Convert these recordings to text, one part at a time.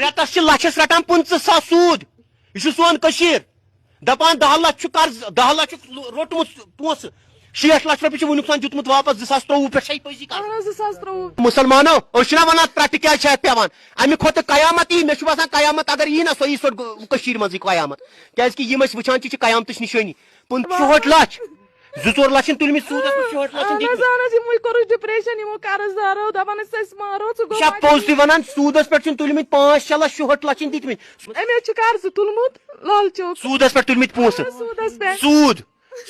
ریتس لچھس رٹان 50,000 سود یہ سون دپان 10 لچھ قرض 10 لچھ روٹمت پونسہ 60 لچھ روپیہ ونیک تام دیتمت واپس 2023 پہ پزی مسلمانو نا ونان پرٹ کیا پیوان امہ کھت قیامت یہ مے باسان قیامت اگر یہ نا سو یہ سو مزے قیامت کیازکہ یم وچان قیامت نشانی 64 لچھ 2-4 لچھ تلمت سودس 64 پوز تہ ونان سودس پہ تلمت 5-6 لچھ 64 لچھ دتمت سودس پہ تلمت پونسہ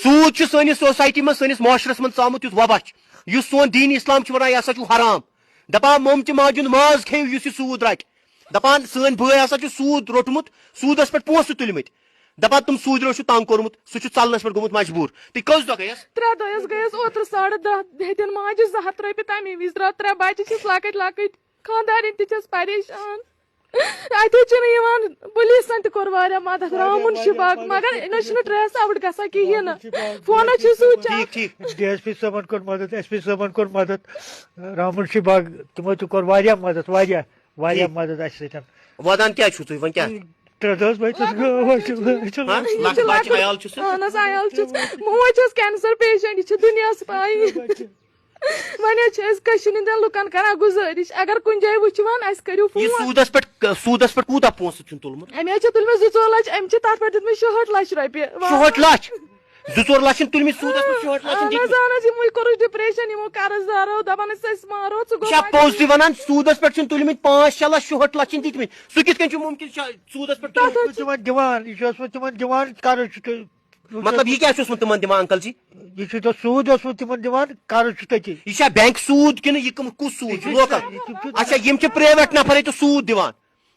سود سنس سوسائٹی من سنس معاشرس من ژامت یھ وبا اس سون دین اسلام ونان یہ ہسا حرام دپان مومتہ ماجد ماز کھیو اس سود رٹ دپان سن بھائی ہسا سود روٹمت سودس پہ پونسہ تلمت دپان تم سود روشو تنگ کورمت سہ ژلنس پہ گومت مجبور تھی کس دہ گیس 3 دہ گیس اوتر 10:30 ہتن ماجہ 2 ہتھ رۄپیہ تمی وز درا 3 بچہ چھس لکٹ لکٹ خاندارن تہ چھس پریشان اتنے پولیسن تہ کور مدد رامن شباگ مگر نا ٹریس آؤٹ گا کہین فون ٹھیک ڈی ایس پی صٲبن کور مدد ایس پی صٲبن کور مدد رامن شباگ تمو تہ کور مدد مدد اس سۭتۍ ودان کیا چھو تھی ون کیا 3 دہ بچس عیال چھس موج چھس کینسر پیشنٹ یہ دنیا پائی ون لکن کران گزارش اگر کن جائیں وچوان اس کرو سودس پہ کوتہ پونسہ تلمت ام تلمت 2-4 لچھ ام تر پہ دت 66 لچھ روپیہ 66 لچھ 2-4 لچھ تلمت سودس پہ 66 لچھ یم کور ڈپریشن یم قرض دارو دپان مارو پوز تہ ونان سودس پہ تلمت 5-6 لچھ 66 لچھ دتمت سہ کت کن ممکن سودس پہ دان یہ دان قرض مطلب یہ کیا تمن دان انکل جی یہ سود تمن دان قرض تتی یہ بینک سود کن یہ کس سود لوکل اچھا یم پرائیویٹ نفر تو سود دان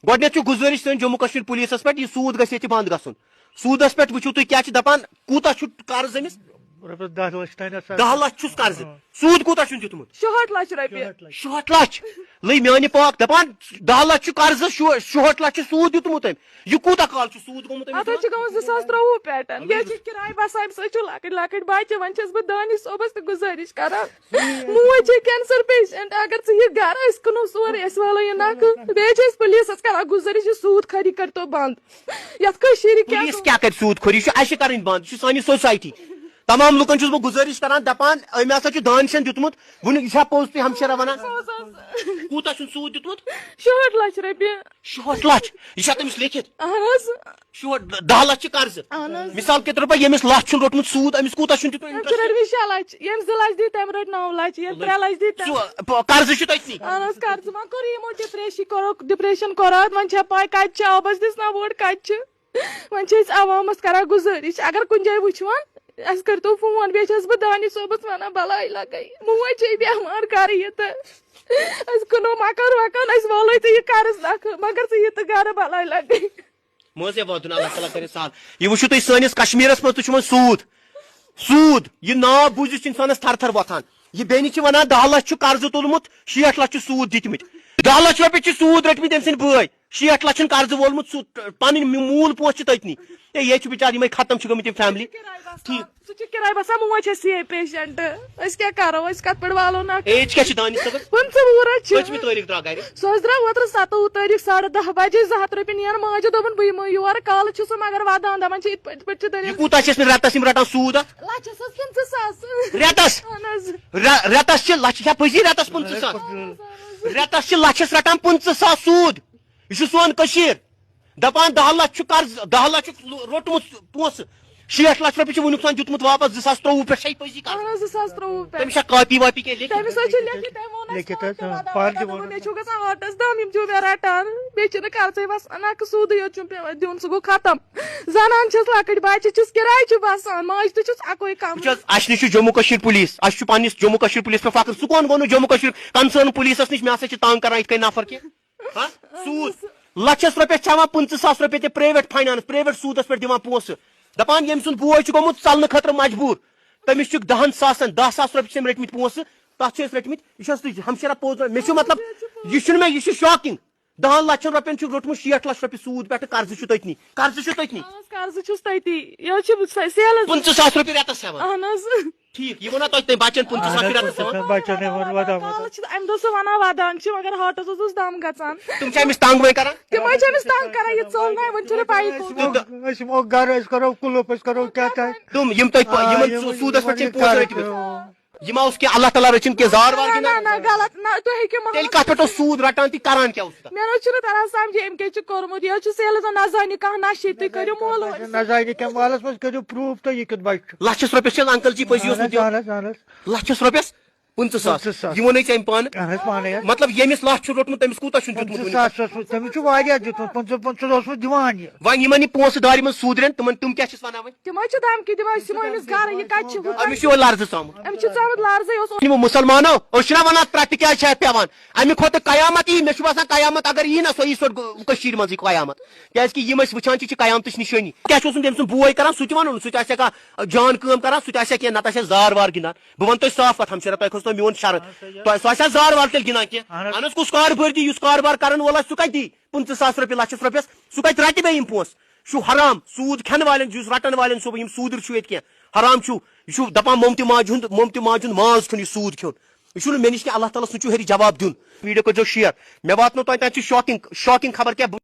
گۄڈنیتھ گزارش سن جموں کشمیر پولیسس پہ یہ سود گژھِ ییٚتہِ بند گژھُن سودس پہ وچھو تھی کیا دپان کوتاہ قرض امس 10 لچھ 10 لچھ چھس قرض سود کوتاہ چھُن دیُتمُت 66 لچھ روپیہ 66 لچھ لے میانہِ پاک دپان 10 لچھ قرض 66 لچھ سود دیُتمُت أمۍ یہ کوتاہ کال سود گوٚمُت اتھ گوٚمُت 2023 پٮ۪ٹھ یہ کرایہ بس امہِ سۭتۍ چھُ لۄکٕٹۍ لۄکٕٹۍ بچہِ وۄنۍ چھس بہٕ دانش صٲبس تہِ گزارش کران موج چھِ کینسر پیشنٹ اگر ژٕ یہِ گرٕ أسۍ کٕنو سورُے أسۍ والو یہِ نکھٕ بیٚیہِ چھِ أسۍ پُلیٖسس کران گزارش یہِ سود خوری کٔرتو بند یتھ کٔشیٖرِ پولیس کیا کر سود خوری یہ اَسہِ کرٕنۍ بند یہ سانہِ سوسائٹی تمام لکن چھس بہ گزارش کران دپان ام ہسا دانشن دیتمت ون یہ پوز تھی ہمشیرا ونان کوتاہ سود دیتمت 66 لچھ روپیہ 66 لچھ یہ تمس لیکھت اہن 10 لچھ قرض مثال کے طور پر یمس لچھ روٹمت سود امس کوتاہ چھن دیتمت 6 لچھ یم 2 لچھ دی تم رٹ 9 لچھ یم 3 لچھ دی قرض چھ تتنی اہن قرض ون کور یمو ڈپریشن کرات ون چھ پاے کت چھ آبس دس نا ووٹ کت چھ ون چھ عوامس کران گزارش اگر کن جائیں وچوان اس کرتو فون بیٚیہِ چھس بہٕ دانش صٲبس ونان بلاے لگاے موج چھِ بیمار کر یہ تو اس کنو مکان وکان اس والو تو یہ قرض نکھ مگر ژٕ یہِ تہٕ گرٕ بلاے لگاے مزے واتن اللہ تعالیٰ کرے سال یہ وچھو تھی سٲنِس کشمیرس مز تہ سود یہ ناو بوٗزِتھ انسانس تھر تھر وۄتھان یہ بیٚنہِ چھِ ونان 10 لچھ قرض تُلمُت 60 لچھ سود دتمت 10 لچھ رۄپیہِ چھِ سود رٔٹمٕتۍ أمۍ سٕنٛدۍ بٲے 60 لچھ قرض وولمُت سُہ پنٕنۍ مول پونٛسہٕ چھِ تٔتنی یہ چھِ بِچار یِمے ختم چھِ گٔمٕتۍ یِم فیملی سُہ چھُ کِراے بسان موج چھِ سی پیشنٹ أسۍ کیٛاہ کرو أسۍ کتھ پٮ۪ٹھ والو نکھٕ ایج کیٛاہ چھِ دانش صٲبس 25 چھِ پٔژمہِ تٲریٖخ درٛاو گرِ سُہ حظ درٛاو اوترٕ 27 تٲریٖخ 10:30 بجے 2 ہتھ رۄپیہِ نیر ماجہِ دوٚپُن بہٕ یِمہٕ یور کالہٕ چھُ سُہ مگر ودان دپان چھِ یِتھ پٲٹھۍ چھِ دٔلیٖل کوٗتاہ چھِ ٲسمٕتۍ رٮ۪تس یِم رٹان سوٗد اتھ لچھس حظ 50,000 رٮ۪تس اہن حظ رٮ۪تس چھِ لچھ پٔزی رٮ۪تس 50,000 رٮ۪تس چھِ لچھس رٹان 50,000 سوٗد یہ چھُ سون کٔشیٖر دپان 10 لچھ قرض 10 لچھ روٹمُت پونسہٕ 60 لچھ رۄپیہِ چھُ ونیُک تام دیُتمُت واپس 2023 پٮ۪ٹھ چھےٚ پٔزی اہن حظ 2023 پٮ۪ٹھ تٔمِس چھا کاپی واپی کینٛہہ تٔمِس حظ چھُ لیکھِتھ تٔمۍ ووٚن مےٚ چھُو گژھان ہارٹس دم یِم چھِو مےٚ رٹان بیٚیہِ چھِنہٕ قرضے وسان نکھٕ سودٕے یوت چھُم پیوان دیُن سُہ گوٚو ختم زنان چھس لۄکٕٹۍ بچہِ چھِس کِراے چھِ بسان ماجہِ تہِ چھُس اکوے کم اَسہِ نِش چھُ جموں کشمیر پولیس اَسہِ چھُ پننِس جموں کشمیر پولیس پٮ۪ٹھ فخر سُہ کون گوٚو نہٕ جموں کشمیر کنسٲرن پولیسس نِش مےٚ ہسا چھِ تنگ کران یِتھ کٔنۍ نفر کینٛہہ سوٗد لچھس رۄپیس چھاوان 50,000 رۄپیہِ تہِ پرایویٹ فاینانس پرایویٹ سوٗدس پٮ۪ٹھ دِوان پونسہٕ دپان ییٚمہِ سُنٛد بوے چھُ گوٚمُت ژلنہٕ خٲطرٕ مجبوٗر تٔمِس چھُ 10 ساسن 10 ساس رۄپیہِ چھِ تٔمۍ رٔٹمٕتۍ پونسہٕ تتھ چھِ أسۍ رٔٹمٕتۍ یہِ چھس تُہۍ ہمشیرا پوز مےٚ چھُ مطلب یہِ چھُنہٕ مےٚ یہِ چھُ شاکِنگ 10 لچھن رۄپین چھُ روٚٹمُت 60 لچھ رۄپیہِ سوٗد پٮ۪ٹھٕ قرض چھُ تٔتنی قرض چھُ تٔتنی قرض چھُس تٔتی یہِ حظ چھُ سیلٕز 50,000 رۄپیہِ رٮ۪تس ہٮ۪وان اہن حظ ٹھیک یہ ونا تۄہہِ بچن 25,000 رٮ۪تس دِوان بچن ودان امہ دۄہ سُہ ونان ودان چھِ مگر ہاٹس اوسُس دم گژھان تِم چھِ أمِس تنگ وۄنۍ کران تِمے چھِ أمِس تنگ کران یہِ ژوٚل وۄنۍ چھُنہٕ پایی کوٗت أسۍ یِمو گرٕ أسۍ کرو کُلوپ أسۍ کرو کیٛاہ تانۍ تِم یِم تۄہہِ یِمن سوٗدس پٮ۪ٹھ چھِ پونٛسہٕ رٔٹمٕتۍ یِم اوس کینٛہہ اللہ تعالیٰ رٔچھِن کینٛہہ زار وار نہ نہ غلط نہ تُہۍ ہیٚکِو تیٚلہِ کتھ پٮ۪ٹھ اوس سوٗد رٹان تہِ کران کیٛاہ اوس مےٚ نہ چھُنہٕ تران سمجھی أمۍ کیٛاہ چھُ کوٚرمُت یہِ حظ چھُ سیلٕز نہ زانہِ کانٛہہ نشے تُہۍ کٔرِو مولوٗم نظارِ کیٚنٛہہ مالس منٛز کٔرِو پروٗف تُہۍ یہِ کیُتھ بچہِ چھُ لچھس رۄپیس چھِ انکل جی پٔزی اوسمُت دِوان اہن حظ لچھس رۄپیس 25,000 یہ ونے ژےٚ پانہٕ اہن حظ پانے مطلب ییٚمِس لچھ چھُ روٚٹمُت تٔمِس کوٗتاہ چھُنہٕ دیُتمُت وُنہِ ساس اوسمُت تٔمِس چھُ واریاہ دیُتمُت 25 اوسمُت دِوان یہِ وۄنۍ یِمن یہِ پونٛسہٕ دارِ منٛز سوٗدرٮ۪ن تِم کیٛاہ چھِس ونان وۄنۍ تِمے چھِ دھمکی دِوان أسۍ یِمو أمِس گرٕ یہِ کتہِ چھُ أمِس چھُ یِہوے لرزٕ ژامُت أمِس چھُ ژامُت لرزٕے اوس یِمو مُسلمانو أسۍ چھِنا ونان ترٛٹہِ کیٛازِ چھِ اتھ پیوان امہِ کھۄتہٕ قیامت یی مےٚ چھُ باسان قیامت اگر یی نا سۄ یی سۄ کٔشیٖرِ منٛزٕے قیامت کیٛازِ کہِ یِم أسۍ وٕچھان چھِ قیامتٕچ نِشٲنی کیٛاہ چھُ اوسمُت تٔمۍ سُنٛد بوے کران سُہ تہِ ونُن سُہ تہِ آسہِ کانٛہہ جان کٲم کران سُہ تہِ آسہِ کینٛہہ نتہٕ آسہِ زار وار گِنٛدان بہٕ ونہٕ تۄہہِ صاف کتھ ہمشیرا تۄہہِ کھوٚژتو میون شرط سُہ آسہِ زار وار تیٚلہِ گِنٛدان کینٛہہ اہن حظ کُس کاربٲرۍ دی یُس کاربار کرن وول آسہِ سُہ کتہِ دی 25,000 رۄپیہِ لچھس رۄپیس سُہ کتہِ رٹہِ بیٚیہِ یِم پونٛسہٕ یہِ چھُ حرام سوٗد کھٮ۪نہٕ والٮ۪ن یُس رٹن والٮ۪ن صبح یِم سوٗدٕر چھُ ییٚتہِ کینٛہہ حرام چھُ یہِ چھُ دپان مومتہِ ماجہِ ہُنٛد ماز کھیوٚن یہِ سوٗد کھیوٚن یہِ چھُنہٕ مےٚ نِش کینٛہہ اللہ تعالیٰ سُہ چھُ ہیٚرِ جواب دیُن ویٖڈیو کٔرۍزیو شِیر مےٚ واتنو تۄہہِ تانۍ چھِ شاکِنگ خبر کیٛاہ